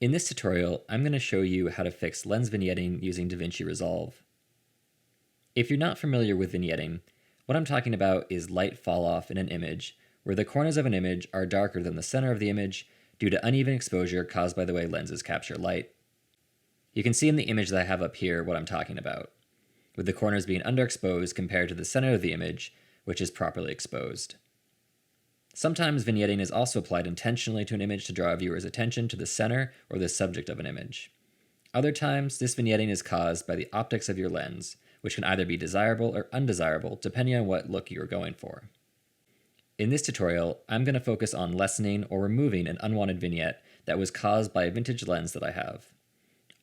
In this tutorial, I'm going to show you how to fix lens vignetting using DaVinci Resolve. If you're not familiar with vignetting, what I'm talking about is light fall off in an image where the corners of an image are darker than the center of the image due to uneven exposure caused by the way lenses capture light. You can see in the image that I have up here what I'm talking about, with the corners being underexposed compared to the center of the image, which is properly exposed. Sometimes vignetting is also applied intentionally to an image to draw a viewer's attention to the center or the subject of an image. Other times, this vignetting is caused by the optics of your lens, which can either be desirable or undesirable depending on what look you're going for. In this tutorial, I'm going to focus on lessening or removing an unwanted vignette that was caused by a vintage lens that I have.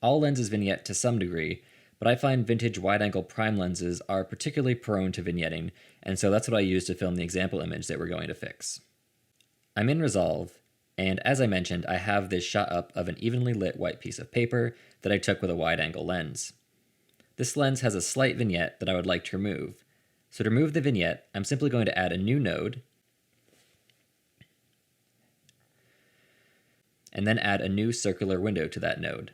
All lenses vignette to some degree, but I find vintage wide-angle prime lenses are particularly prone to vignetting, and so that's what I used to film the example image that we're going to fix. I'm in Resolve, and as I mentioned, I have this shot up of an evenly lit white piece of paper that I took with a wide-angle lens. This lens has a slight vignette that I would like to remove. So to remove the vignette, I'm simply going to add a new node, and then add a new circular window to that node.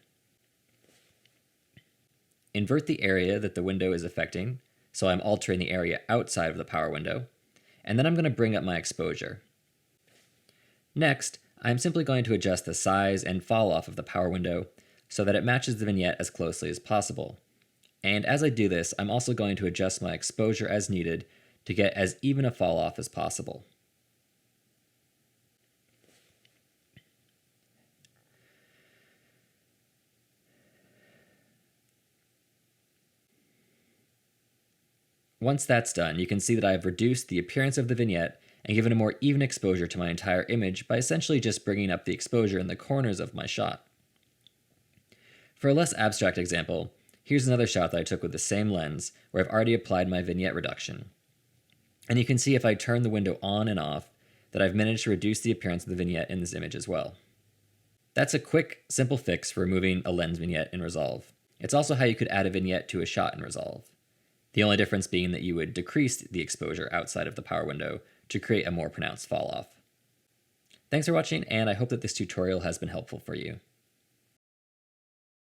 Invert the area that the window is affecting, so I'm altering the area outside of the power window, and then I'm going to bring up my exposure. Next, I'm simply going to adjust the size and fall off of the power window so that it matches the vignette as closely as possible. And as I do this, I'm also going to adjust my exposure as needed to get as even a fall off as possible. Once that's done, you can see that I have reduced the appearance of the vignette and given a more even exposure to my entire image by essentially just bringing up the exposure in the corners of my shot. For a less abstract example, here's another shot that I took with the same lens where I've already applied my vignette reduction. And you can see if I turn the window on and off that I've managed to reduce the appearance of the vignette in this image as well. That's a quick, simple fix for removing a lens vignette in Resolve. It's also how you could add a vignette to a shot in Resolve. The only difference being that you would decrease the exposure outside of the power window to create a more pronounced fall off. Thanks for watching, and I hope that this tutorial has been helpful for you.